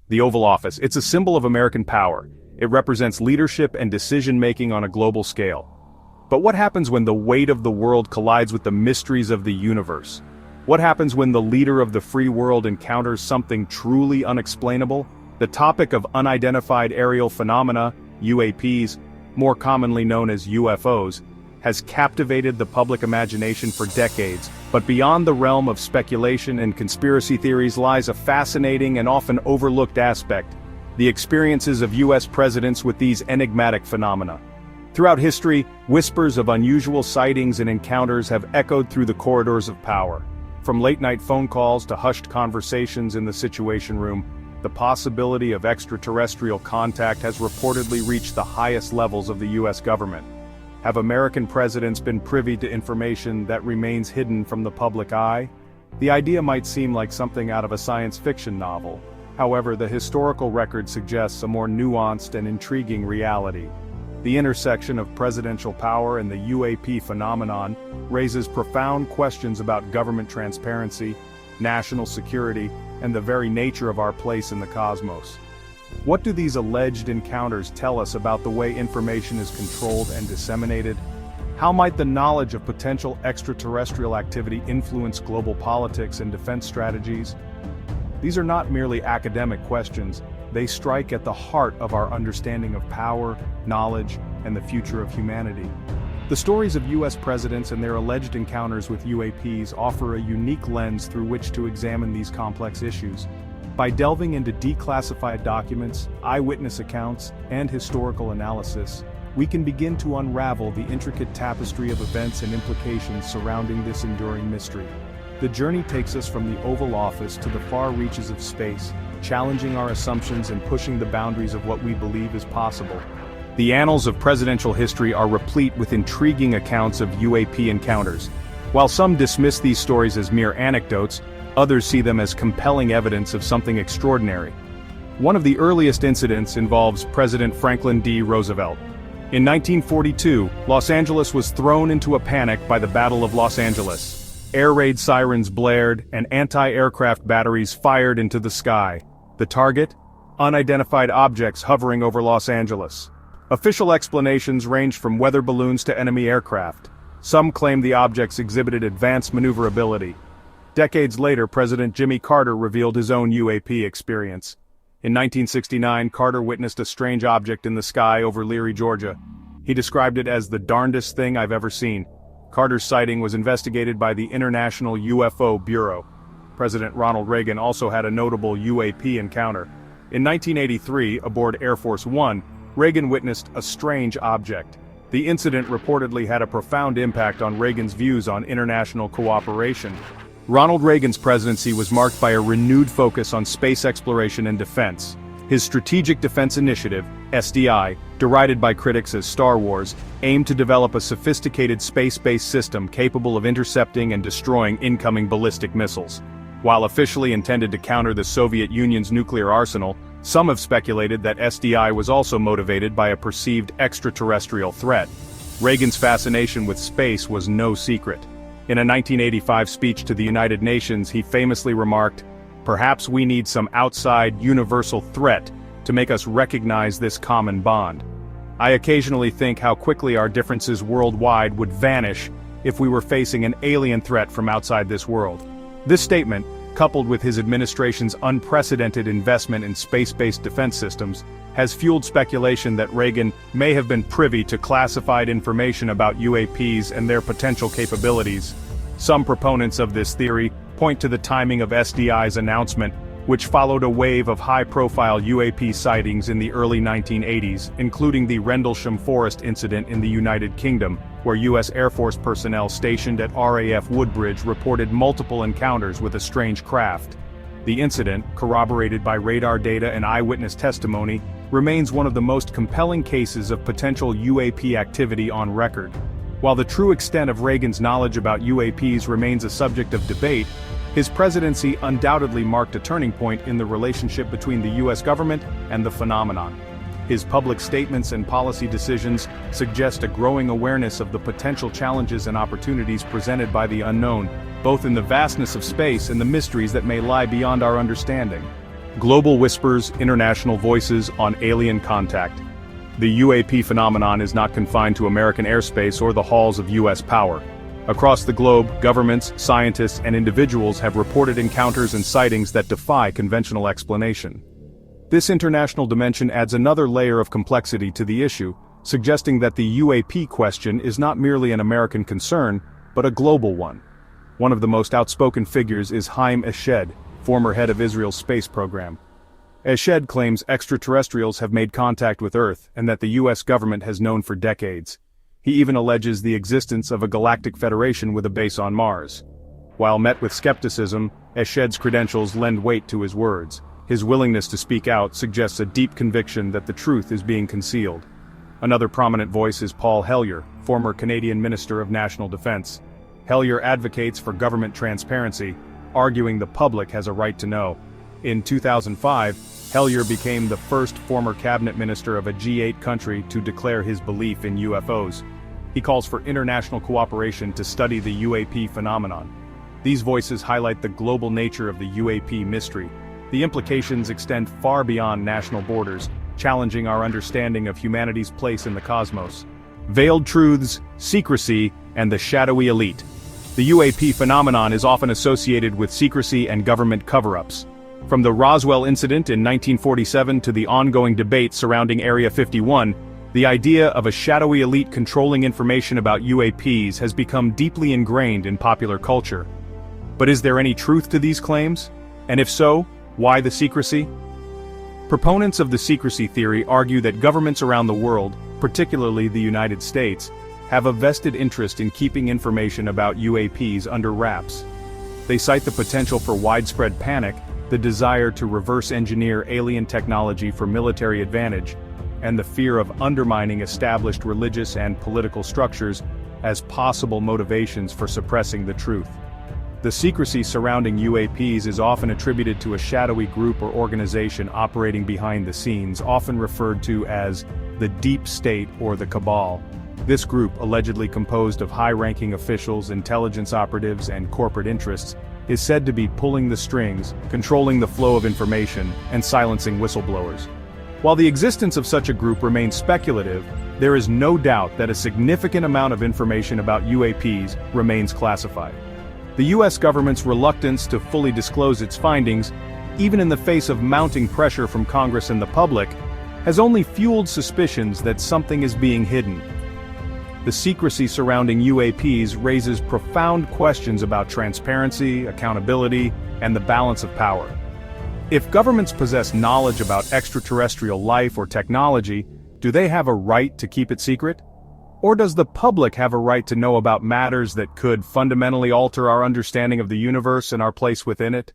The Oval Office, it's a symbol of American power. It represents leadership and decision-making on a global scale. But what happens when the weight of the world collides with the mysteries of the universe? What happens when the leader of the free world encounters something truly unexplainable? The topic of unidentified aerial phenomena, UAPs, more commonly known as UFOs, has captivated the public imagination for decades, but beyond the realm of speculation and conspiracy theories lies a fascinating and often overlooked aspect: the experiences of US presidents with these enigmatic phenomena. Throughout history, whispers of unusual sightings and encounters have echoed through the corridors of power. From late-night phone calls to hushed conversations in the Situation Room, the possibility of extraterrestrial contact has reportedly reached the highest levels of the US government. Have American presidents been privy to information that remains hidden from the public eye? The idea might seem like something out of a science fiction novel. However, the historical record suggests a more nuanced and intriguing reality. The intersection of presidential power and the UAP phenomenon raises profound questions about government transparency, national security, and the very nature of our place in the cosmos. What do these alleged encounters tell us about the way information is controlled and disseminated? How might the knowledge of potential extraterrestrial activity influence global politics and defense strategies? These are not merely academic questions, they strike at the heart of our understanding of power, knowledge, and the future of humanity. The stories of US presidents and their alleged encounters with UAPs offer a unique lens through which to examine these complex issues. By delving into declassified documents, eyewitness accounts, and historical analysis, we can begin to unravel the intricate tapestry of events and implications surrounding this enduring mystery. The journey takes us from the Oval Office to the far reaches of space, challenging our assumptions and pushing the boundaries of what we believe is possible. The annals of presidential history are replete with intriguing accounts of UAP encounters. While some dismiss these stories as mere anecdotes, others see them as compelling evidence of something extraordinary. One of the earliest incidents involves President Franklin D. Roosevelt. In 1942, Los Angeles was thrown into a panic by the Battle of Los Angeles. Air raid sirens blared, and anti-aircraft batteries fired into the sky. The target? Unidentified objects hovering over Los Angeles. Official explanations ranged from weather balloons to enemy aircraft. Some claimed the objects exhibited advanced maneuverability. Decades later, President Jimmy Carter revealed his own UAP experience. In 1969, Carter witnessed a strange object in the sky over Leary, Georgia. He described it as the darndest thing I've ever seen. Carter's sighting was investigated by the International UFO Bureau. President Ronald Reagan also had a notable UAP encounter. In 1983, aboard Air Force One, Reagan witnessed a strange object. The incident reportedly had a profound impact on Reagan's views on international cooperation. Ronald Reagan's presidency was marked by a renewed focus on space exploration and defense. His Strategic Defense Initiative, SDI, derided by critics as Star Wars, aimed to develop a sophisticated space-based system capable of intercepting and destroying incoming ballistic missiles. While officially intended to counter the Soviet Union's nuclear arsenal, some have speculated that SDI was also motivated by a perceived extraterrestrial threat. Reagan's fascination with space was no secret. In a 1985 speech to the United Nations, he famously remarked, "Perhaps we need some outside, universal threat to make us recognize this common bond." I occasionally think how quickly our differences worldwide would vanish if we were facing an alien threat from outside this world. This statement, coupled with his administration's unprecedented investment in space-based defense systems, has fueled speculation that Reagan may have been privy to classified information about UAPs and their potential capabilities. Some proponents of this theory point to the timing of SDI's announcement, which followed a wave of high-profile UAP sightings in the early 1980s, including the Rendlesham Forest incident in the United Kingdom, where U.S. Air Force personnel stationed at RAF Woodbridge reported multiple encounters with a strange craft. The incident, corroborated by radar data and eyewitness testimony, remains one of the most compelling cases of potential UAP activity on record. While the true extent of Reagan's knowledge about UAPs remains a subject of debate, his presidency undoubtedly marked a turning point in the relationship between the U.S. government and the phenomenon. His public statements and policy decisions suggest a growing awareness of the potential challenges and opportunities presented by the unknown, both in the vastness of space and the mysteries that may lie beyond our understanding. Global Whispers, International Voices on Alien Contact. The UAP phenomenon is not confined to American airspace or the halls of U.S. power. Across the globe, governments, scientists, and individuals have reported encounters and sightings that defy conventional explanation. This international dimension adds another layer of complexity to the issue, suggesting that the UAP question is not merely an American concern, but a global one. One of the most outspoken figures is Haim Eshed, former head of Israel's space program. Eshed claims extraterrestrials have made contact with Earth and that the US government has known for decades. He even alleges the existence of a galactic federation with a base on Mars. While met with skepticism, Eshed's credentials lend weight to his words. His willingness to speak out suggests a deep conviction that the truth is being concealed. Another prominent voice is Paul Hellyer, former Canadian Minister of National Defense. Hellyer advocates for government transparency, arguing the public has a right to know. In 2005, Hellyer became the first former cabinet minister of a G8 country to declare his belief in UFOs. He calls for international cooperation to study the UAP phenomenon. These voices highlight the global nature of the UAP mystery. The implications extend far beyond national borders, challenging our understanding of humanity's place in the cosmos. Veiled truths, secrecy, and the shadowy elite. The UAP phenomenon is often associated with secrecy and government cover-ups. From the Roswell incident in 1947 to the ongoing debate surrounding Area 51, the idea of a shadowy elite controlling information about UAPs has become deeply ingrained in popular culture. But is there any truth to these claims? And if so, why the secrecy? Proponents of the secrecy theory argue that governments around the world, particularly the United States, have a vested interest in keeping information about UAPs under wraps. They cite the potential for widespread panic, the desire to reverse engineer alien technology for military advantage, and the fear of undermining established religious and political structures as possible motivations for suppressing the truth. The secrecy surrounding UAPs is often attributed to a shadowy group or organization operating behind the scenes, often referred to as the deep state or the cabal. This group, allegedly composed of high-ranking officials, intelligence operatives, and corporate interests, is said to be pulling the strings, controlling the flow of information, and silencing whistleblowers. While the existence of such a group remains speculative, there is no doubt that a significant amount of information about UAPs remains classified. The US government's reluctance to fully disclose its findings, even in the face of mounting pressure from Congress and the public, has only fueled suspicions that something is being hidden. The secrecy surrounding UAPs raises profound questions about transparency, accountability, and the balance of power. If governments possess knowledge about extraterrestrial life or technology, do they have a right to keep it secret? Or does the public have a right to know about matters that could fundamentally alter our understanding of the universe and our place within it?